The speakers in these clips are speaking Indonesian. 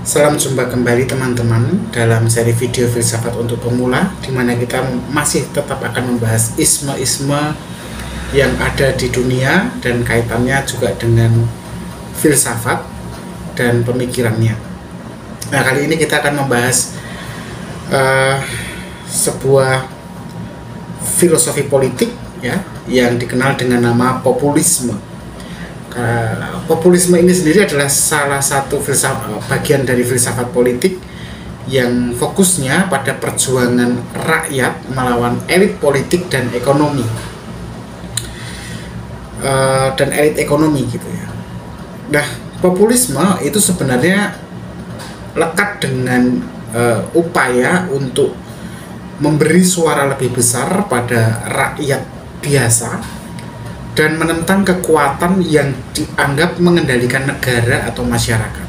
Salam jumpa kembali teman-teman dalam seri video filsafat untuk pemula, di mana kita masih tetap akan membahas isme-isme yang ada di dunia dan kaitannya juga dengan filsafat dan pemikirannya. Nah, kali ini kita akan membahas sebuah filosofi politik ya, yang dikenal dengan nama populisme. Populisme ini sendiri adalah salah satu bagian dari filsafat politik yang fokusnya pada perjuangan rakyat melawan elit politik dan ekonomi gitu ya. Nah, populisme itu sebenarnya lekat dengan upaya untuk memberi suara lebih besar pada rakyat biasa dan menentang kekuatan yang dianggap mengendalikan negara atau masyarakat.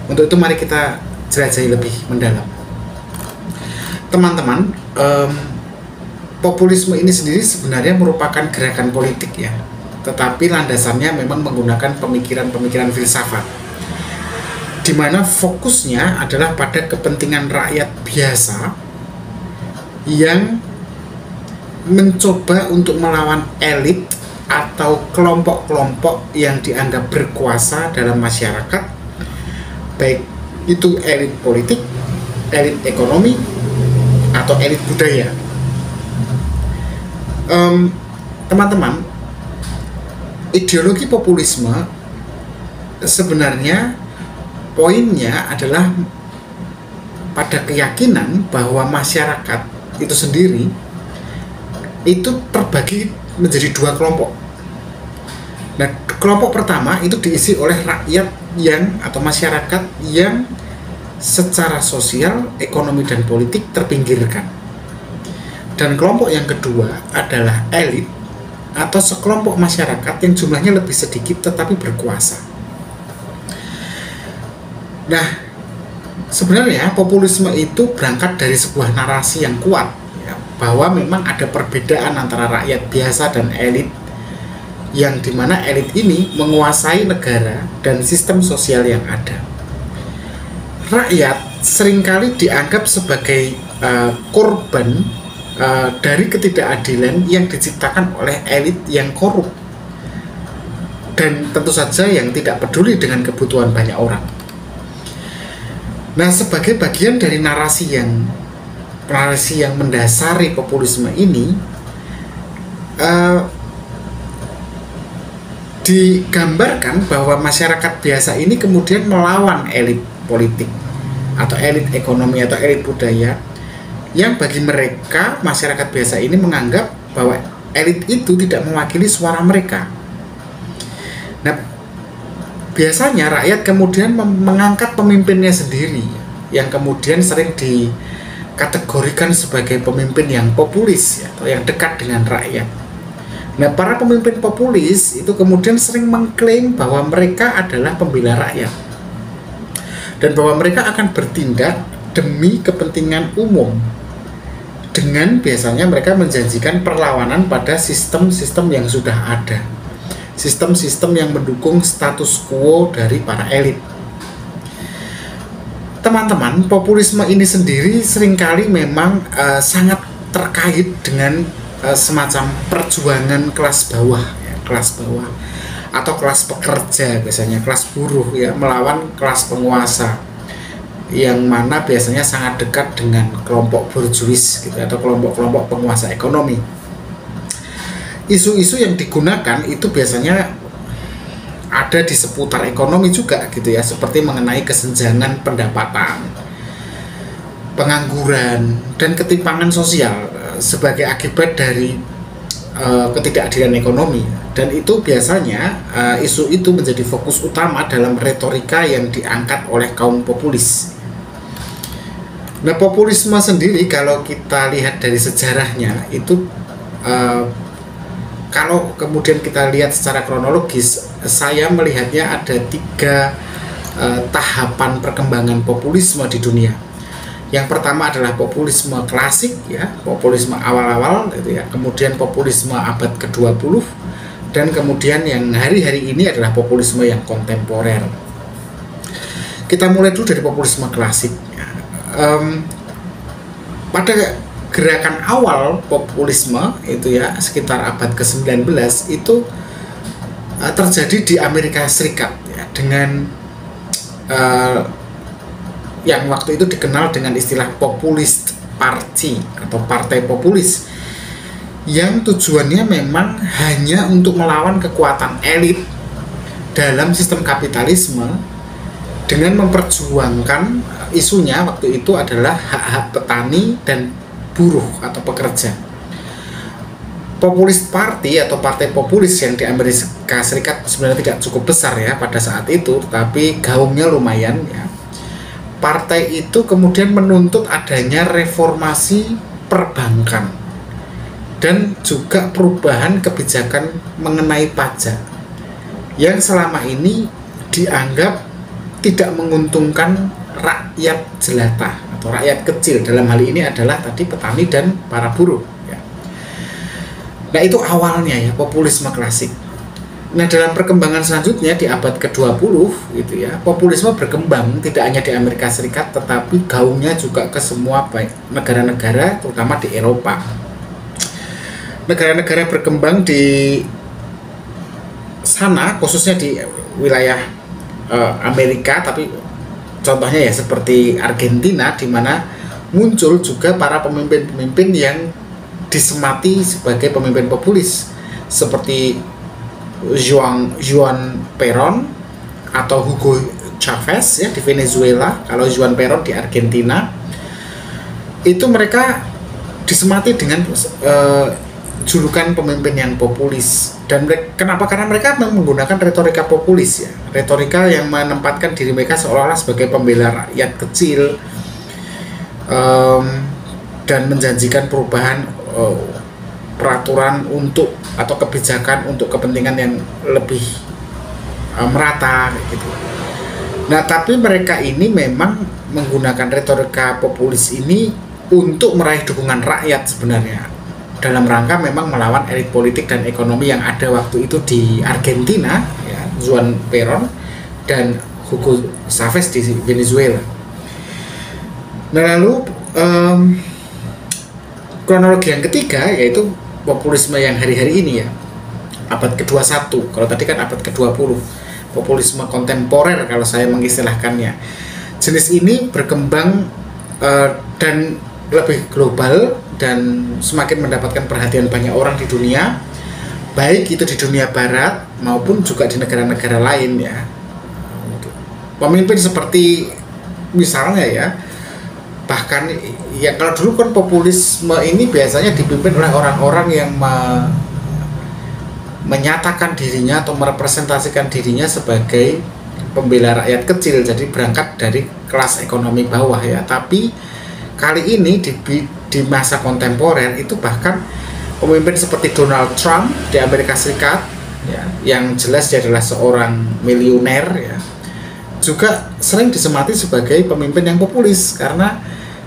Untuk itu mari kita jelajahi lebih mendalam. Teman-teman, populisme ini sendiri sebenarnya merupakan gerakan politik ya, tetapi landasannya memang menggunakan pemikiran-pemikiran filsafat, di mana fokusnya adalah pada kepentingan rakyat biasa yang mencoba untuk melawan elit atau kelompok-kelompok yang dianggap berkuasa dalam masyarakat, baik itu elit politik, elit ekonomi, atau elit budaya. Teman-teman, ideologi populisme sebenarnya poinnya adalah pada keyakinan bahwa masyarakat itu sendiri itu terbagi menjadi dua kelompok. Nah, kelompok pertama itu diisi oleh rakyat atau masyarakat yang secara sosial, ekonomi, dan politik terpinggirkan. Dan kelompok yang kedua adalah elit atau sekelompok masyarakat yang jumlahnya lebih sedikit tetapi berkuasa. Nah, sebenarnya populisme itu berangkat dari sebuah narasi yang kuat, bahwa memang ada perbedaan antara rakyat biasa dan elit, yang dimana elit ini menguasai negara dan sistem sosial yang ada. Rakyat seringkali dianggap sebagai korban dari ketidakadilan yang diciptakan oleh elit yang korup, dan tentu saja yang tidak peduli dengan kebutuhan banyak orang. Nah, sebagai bagian dari narasi yang mendasari populisme ini, digambarkan bahwa masyarakat biasa ini kemudian melawan elit politik atau elit ekonomi atau elit budaya, yang bagi mereka masyarakat biasa ini menganggap bahwa elit itu tidak mewakili suara mereka. Nah, biasanya rakyat kemudian mengangkat pemimpinnya sendiri, yang kemudian sering dikategorikan sebagai pemimpin yang populis atau yang dekat dengan rakyat. Nah, para pemimpin populis itu kemudian sering mengklaim bahwa mereka adalah pembela rakyat dan bahwa mereka akan bertindak demi kepentingan umum, dengan biasanya mereka menjanjikan perlawanan pada sistem-sistem yang sudah ada, sistem-sistem yang mendukung status quo dari para elit. Teman-teman, populisme ini sendiri seringkali memang sangat terkait dengan semacam perjuangan kelas bawah atau kelas pekerja, biasanya kelas buruh ya, melawan kelas penguasa, yang mana biasanya sangat dekat dengan kelompok borjuis gitu, atau kelompok-kelompok penguasa ekonomi. Isu-isu yang digunakan itu biasanya ada di seputar ekonomi juga gitu ya, seperti mengenai kesenjangan pendapatan, pengangguran, dan ketimpangan sosial sebagai akibat dari ketidakadilan ekonomi. Dan itu biasanya isu itu menjadi fokus utama dalam retorika yang diangkat oleh kaum populis. Nah, populisme sendiri kalau kita lihat dari sejarahnya itu, kalau kemudian kita lihat secara kronologis, saya melihatnya ada 3 tahapan perkembangan populisme di dunia. Yang pertama adalah populisme klasik ya, populisme awal-awal gitu ya, kemudian populisme abad ke-20, dan kemudian yang hari-hari ini adalah populisme yang kontemporer. Kita mulai dulu dari populisme klasik. Pada gerakan awal populisme itu ya sekitar abad ke-19 itu terjadi di Amerika Serikat ya, dengan yang waktu itu dikenal dengan istilah populist party atau partai populis, yang tujuannya memang hanya untuk melawan kekuatan elit dalam sistem kapitalisme dengan memperjuangkan isunya waktu itu adalah hak-hak petani dan buruh atau pekerja. Populist party atau partai populis yang di Amerika Serikat sebenarnya tidak cukup besar ya pada saat itu, tetapi gaungnya lumayan ya. Partai itu kemudian menuntut adanya reformasi perbankan dan juga perubahan kebijakan mengenai pajak yang selama ini dianggap tidak menguntungkan rakyat jelata atau rakyat kecil. Dalam hal ini adalah tadi petani dan para buruh ya. Nah, itu awalnya ya populisme klasik. Nah, dalam perkembangan selanjutnya di abad ke-20 itu ya, populisme berkembang tidak hanya di Amerika Serikat tetapi gaungnya juga ke semua baik negara-negara terutama di Eropa. Negara-negara berkembang di sana khususnya di wilayah Amerika, tapi contohnya ya seperti Argentina di mana muncul juga para pemimpin-pemimpin yang disemati sebagai pemimpin populis seperti Juan Perón atau Hugo Chavez ya di Venezuela. Kalau Juan Perón di Argentina itu mereka disemati dengan julukan pemimpin yang populis. Dan kenapa? Karena mereka menggunakan retorika populis ya, retorika yang menempatkan diri mereka seolah-olah sebagai pembela rakyat kecil dan menjanjikan perubahan peraturan untuk atau kebijakan untuk kepentingan yang lebih merata gitu. Nah, tapi mereka ini memang menggunakan retorika populis ini untuk meraih dukungan rakyat sebenarnya, dalam rangka memang melawan elit politik dan ekonomi yang ada waktu itu di Argentina ya, Juan Perón dan Hugo Chavez di Venezuela. Nah, lalu kronologi yang ketiga yaitu populisme yang hari-hari ini ya, abad ke-21. Kalau tadi kan abad ke-20, populisme kontemporer kalau saya mengistilahkannya. Jenis ini berkembang dan lebih global dan semakin mendapatkan perhatian banyak orang di dunia, baik itu di dunia barat maupun juga di negara-negara lain ya. Pemimpin seperti misalnya ya, bahkan ya kalau dulu kan populisme ini biasanya dipimpin oleh orang-orang yang menyatakan dirinya atau merepresentasikan dirinya sebagai pembela rakyat kecil, jadi berangkat dari kelas ekonomi bawah ya. Tapi kali ini di masa kontemporer itu bahkan pemimpin seperti Donald Trump di Amerika Serikat ya, yang jelas dia adalah seorang miliuner ya, juga sering disemati sebagai pemimpin yang populis karena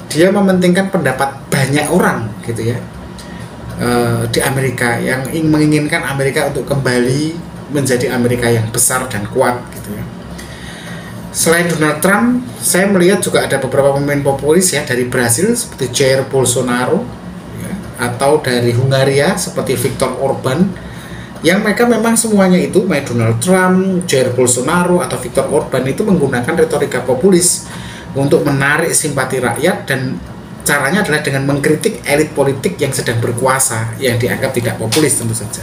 dia mementingkan pendapat banyak orang gitu ya di Amerika, yang menginginkan Amerika untuk kembali menjadi Amerika yang besar dan kuat gitu ya. Selain Donald Trump, saya melihat juga ada beberapa pemimpin populis ya dari Brasil seperti Jair Bolsonaro ya, atau dari Hungaria seperti Viktor Orban, yang mereka memang semuanya itu, baik Donald Trump, Jair Bolsonaro atau Viktor Orban itu menggunakan retorika populis untuk menarik simpati rakyat, dan caranya adalah dengan mengkritik elit politik yang sedang berkuasa yang dianggap tidak populis tentu saja.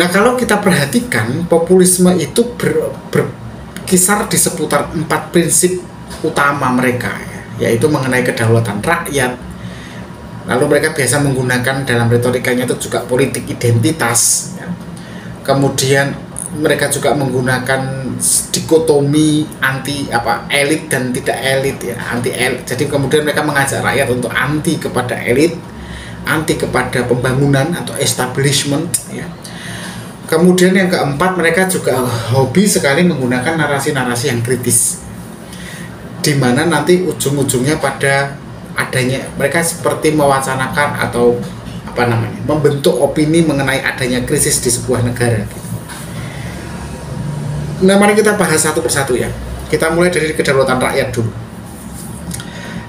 Nah, kalau kita perhatikan populisme itu berkisar di seputar 4 prinsip utama mereka ya, yaitu mengenai kedaulatan rakyat. Lalu mereka biasa menggunakan dalam retorikanya itu juga politik identitas ya. Kemudian mereka juga menggunakan dikotomi anti elit dan tidak elit ya, anti elit. Jadi kemudian mereka mengajak rakyat untuk anti kepada elit, anti kepada pembangunan atau establishment ya. Kemudian yang keempat, mereka juga hobi sekali menggunakan narasi-narasi yang kritis, di mana nanti ujung-ujungnya pada adanya mereka seperti mewacanakan atau membentuk opini mengenai adanya krisis di sebuah negara gitu. Nah, mari kita bahas satu persatu ya. Kita mulai dari kedaulatan rakyat dulu.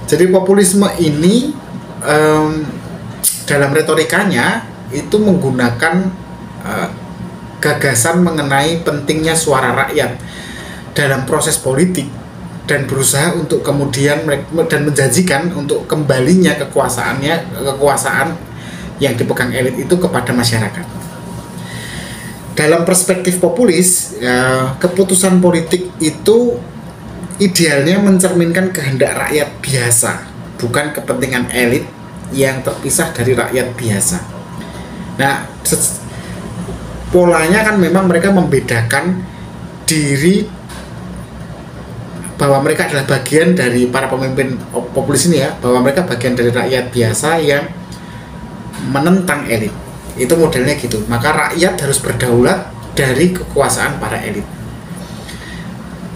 Jadi populisme ini dalam retorikanya itu menggunakan gagasan mengenai pentingnya suara rakyat dalam proses politik dan berusaha untuk kemudian dan menjanjikan untuk kembalinya kekuasaan yang dipegang elit itu kepada masyarakat. Dalam perspektif populis, keputusan politik itu idealnya mencerminkan kehendak rakyat biasa, bukan kepentingan elit yang terpisah dari rakyat biasa. Nah, polanya kan memang mereka membedakan diri bahwa mereka adalah bagian dari para pemimpin populis ini ya, bahwa mereka bagian dari rakyat biasa yang menentang elit. Itu modelnya gitu. Maka rakyat harus berdaulat dari kekuasaan para elit.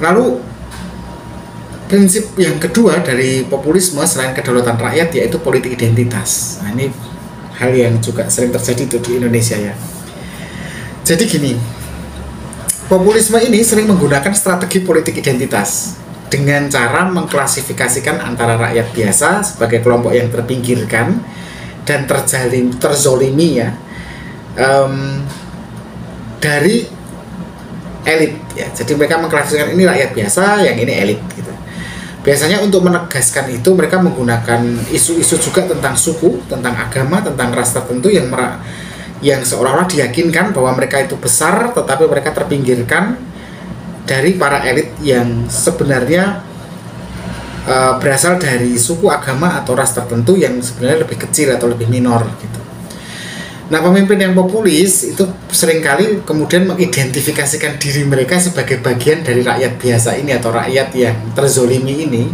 Lalu prinsip yang kedua dari populisme selain kedaulatan rakyat yaitu politik identitas. Nah, ini hal yang juga sering terjadi tuh di Indonesia ya. Jadi gini, populisme ini sering menggunakan strategi politik identitas dengan cara mengklasifikasikan antara rakyat biasa sebagai kelompok yang terpinggirkan dan terzolimi ya, dari elit ya. Jadi mereka mengklasifikasikan ini rakyat biasa, yang ini elit gitu. Biasanya untuk menegaskan itu mereka menggunakan isu-isu juga tentang suku, tentang agama, tentang ras tertentu yang seolah-olah diyakinkan bahwa mereka itu besar tetapi mereka terpinggirkan dari para elit yang sebenarnya berasal dari suku, agama atau ras tertentu yang sebenarnya lebih kecil atau lebih minor gitu. Nah, pemimpin yang populis itu seringkali kemudian mengidentifikasikan diri mereka sebagai bagian dari rakyat biasa ini atau rakyat yang terzolimi ini,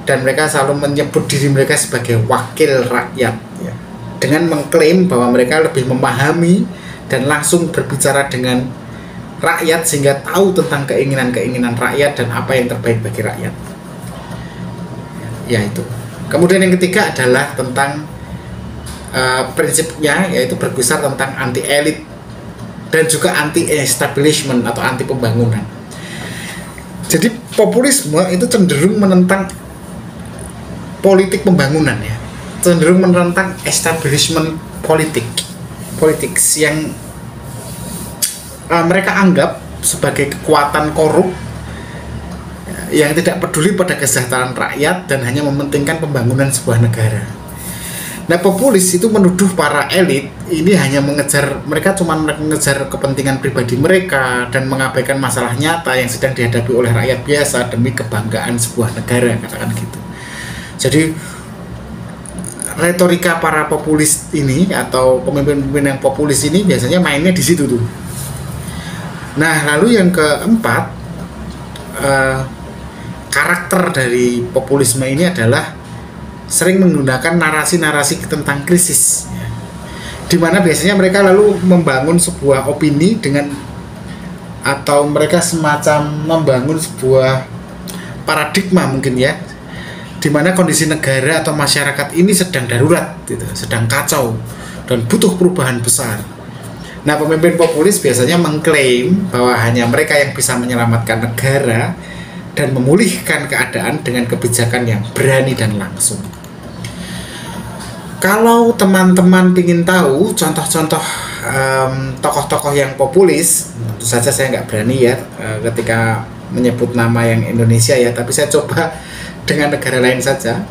dan mereka selalu menyebut diri mereka sebagai wakil rakyat ya, dengan mengklaim bahwa mereka lebih memahami dan langsung berbicara dengan rakyat sehingga tahu tentang keinginan-keinginan rakyat dan apa yang terbaik bagi rakyat. Ya itu. Kemudian yang ketiga adalah tentang prinsipnya, yaitu berkisar tentang anti elit dan juga anti establishment atau anti pembangunan. Jadi populisme itu cenderung menentang politik pembangunan ya, cenderung menentang establishment politics yang mereka anggap sebagai kekuatan korup yang tidak peduli pada kesejahteraan rakyat dan hanya mementingkan pembangunan sebuah negara. Nah, populis itu menuduh para elit ini hanya mereka cuma mengejar kepentingan pribadi mereka dan mengabaikan masalah nyata yang sedang dihadapi oleh rakyat biasa demi kebanggaan sebuah negara, katakan gitu. Jadi retorika para populis ini atau pemimpin-pemimpin yang populis ini biasanya mainnya di situ tuh. Nah, lalu yang keempat, karakter dari populisme ini adalah sering menggunakan narasi-narasi tentang krisis, di mana biasanya mereka lalu membangun sebuah opini atau mereka semacam membangun sebuah paradigma mungkin ya, di mana kondisi negara atau masyarakat ini sedang darurat, gitu, sedang kacau dan butuh perubahan besar. Nah, pemimpin populis biasanya mengklaim bahwa hanya mereka yang bisa menyelamatkan negara dan memulihkan keadaan dengan kebijakan yang berani dan langsung. Kalau teman-teman ingin tahu contoh-contoh tokoh-tokoh yang populis, tentu saja saya nggak berani ya ketika menyebut nama yang Indonesia ya, tapi saya coba dengan negara lain saja.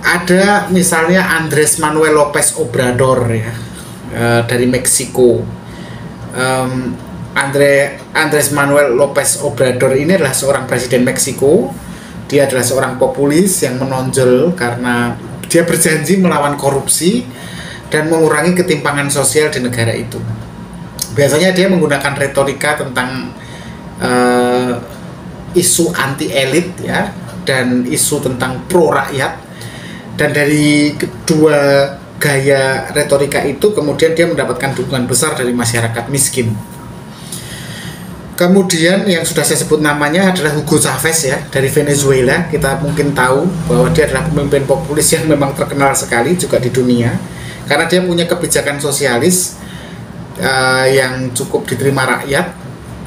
Ada misalnya Andrés Manuel López Obrador ya, dari Meksiko. Andrés Manuel López Obrador ini adalah seorang presiden Meksiko. Dia adalah seorang populis yang menonjol karena dia berjanji melawan korupsi dan mengurangi ketimpangan sosial di negara itu. Biasanya dia menggunakan retorika tentang isu anti elit ya, dan isu tentang pro rakyat. Dan dari kedua gaya retorika itu kemudian dia mendapatkan dukungan besar dari masyarakat miskin. Kemudian yang sudah saya sebut namanya adalah Hugo Chavez ya, dari Venezuela. Kita mungkin tahu bahwa dia adalah pemimpin populis yang memang terkenal sekali juga di dunia karena dia punya kebijakan sosialis yang cukup diterima rakyat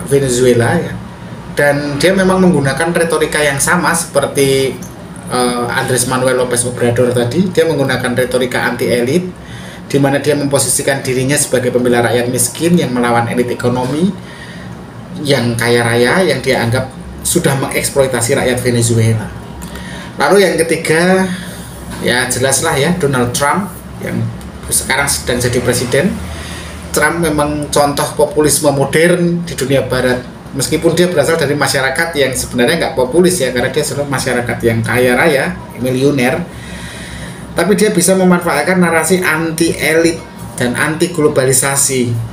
Venezuela ya. Dan dia memang menggunakan retorika yang sama seperti Andrés Manuel López Obrador tadi. Dia menggunakan retorika anti elit, di mana dia memposisikan dirinya sebagai pembela rakyat miskin yang melawan elit ekonomi yang kaya raya, yang dia anggap sudah mengeksploitasi rakyat Venezuela. Lalu yang ketiga, ya jelaslah ya, Donald Trump yang sekarang sedang jadi presiden. Trump memang contoh populisme modern di dunia barat, meskipun dia berasal dari masyarakat yang sebenarnya nggak populis ya, karena dia sebenarnya masyarakat yang kaya raya, miliuner, tapi dia bisa memanfaatkan narasi anti elit dan anti globalisasi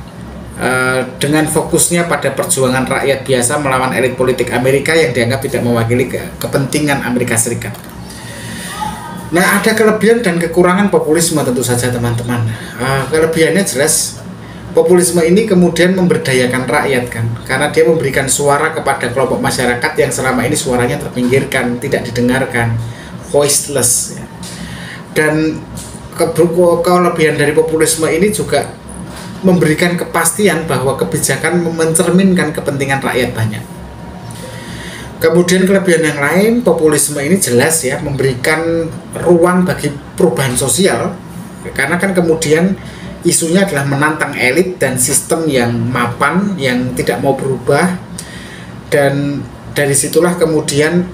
dengan fokusnya pada perjuangan rakyat biasa melawan elit politik Amerika yang dianggap tidak mewakili kepentingan Amerika Serikat. Nah, ada kelebihan dan kekurangan populisme tentu saja teman-teman. Kelebihannya jelas, populisme ini kemudian memberdayakan rakyat kan, karena dia memberikan suara kepada kelompok masyarakat yang selama ini suaranya terpinggirkan, tidak didengarkan, voiceless ya. Dan kelebihan dari populisme ini juga memberikan kepastian bahwa kebijakan mencerminkan kepentingan rakyat banyak. Kemudian kelebihan yang lain, populisme ini jelas ya, memberikan ruang bagi perubahan sosial, karena kan kemudian isunya adalah menantang elit dan sistem yang mapan, yang tidak mau berubah. Dan dari situlah kemudian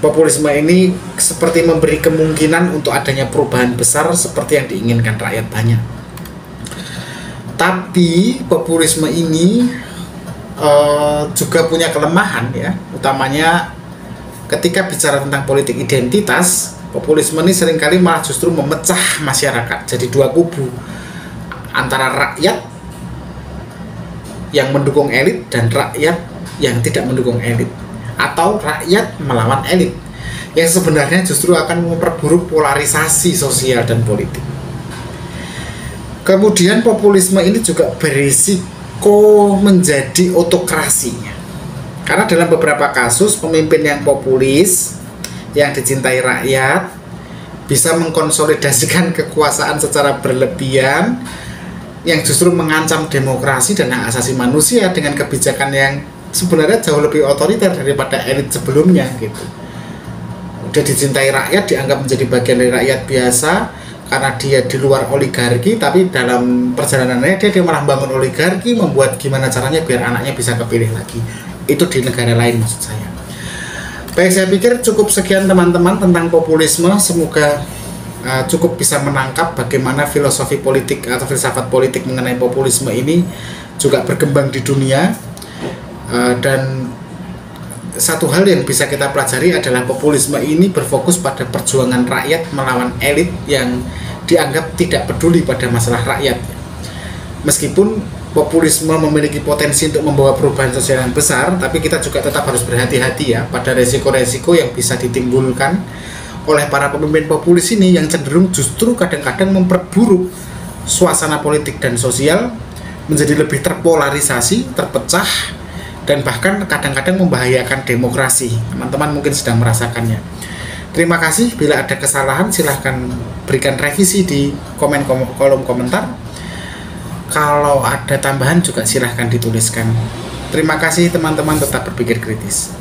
populisme ini seperti memberi kemungkinan untuk adanya perubahan besar seperti yang diinginkan rakyat banyak. Tapi populisme ini juga punya kelemahan ya, utamanya ketika bicara tentang politik identitas. Populisme ini seringkali malah justru memecah masyarakat jadi dua kubu, antara rakyat yang mendukung elit dan rakyat yang tidak mendukung elit, atau rakyat melawan elit, yang sebenarnya justru akan memperburuk polarisasi sosial dan politik. Kemudian populisme ini juga berisiko menjadi otokrasi, karena dalam beberapa kasus pemimpin yang populis, yang dicintai rakyat, bisa mengkonsolidasikan kekuasaan secara berlebihan yang justru mengancam demokrasi dan hak asasi manusia dengan kebijakan yang sebenarnya jauh lebih otoriter daripada elit sebelumnya gitu. Udah dicintai rakyat, dianggap menjadi bagian dari rakyat biasa karena dia di luar oligarki, tapi dalam perjalanannya dia malah bangun oligarki, membuat gimana caranya biar anaknya bisa kepilih lagi. Itu di negara lain maksud saya. Baik, saya pikir cukup sekian teman-teman tentang populisme. Semoga cukup bisa menangkap bagaimana filosofi politik atau filsafat politik mengenai populisme ini juga berkembang di dunia. Dan satu hal yang bisa kita pelajari adalah populisme ini berfokus pada perjuangan rakyat melawan elit yang dianggap tidak peduli pada masalah rakyat. Meskipun populisme memiliki potensi untuk membawa perubahan sosial yang besar, tapi kita juga tetap harus berhati-hati ya pada resiko-resiko yang bisa ditimbulkan oleh para pemimpin populis ini, yang cenderung justru kadang-kadang memperburuk suasana politik dan sosial menjadi lebih terpolarisasi, terpecah, dan bahkan kadang-kadang membahayakan demokrasi. Teman-teman mungkin sedang merasakannya. Terima kasih. Bila ada kesalahan silahkan berikan revisi di kolom komentar. Kalau ada tambahan juga silahkan dituliskan. Terima kasih teman-teman, tetap berpikir kritis.